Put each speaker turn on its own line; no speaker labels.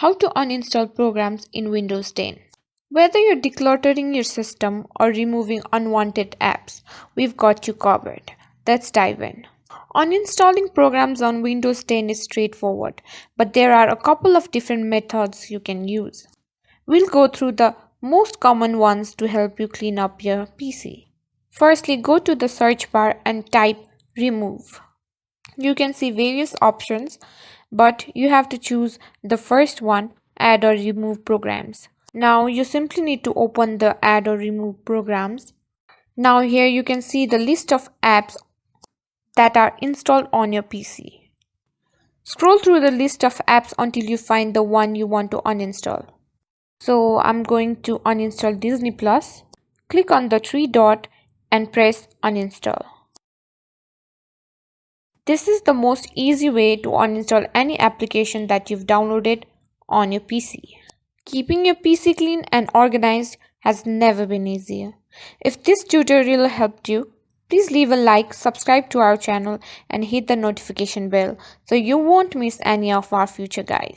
How to uninstall programs in Windows 10. Whether you're decluttering your system or removing unwanted apps, we've got you covered. Let's dive in. Uninstalling programs on Windows 10 is straightforward, but there are a couple of different methods you can use. We'll go through the most common ones to help you clean up your PC. Firstly, go to the search bar and type remove. You can see various options, but you have to choose the first one, add or remove programs. Now you simply need to open the add or remove programs. Now here you can see the list of apps that are installed on your PC. Scroll through the list of apps until you find the one you want to uninstall. So I'm going to uninstall Disney Plus. Click on the three dot and press uninstall. This is the most easy way to uninstall any application that you've downloaded on your PC. Keeping your PC clean and organized has never been easier. If this tutorial helped you, please leave a like, subscribe to our channel and hit the notification bell so you won't miss any of our future guides.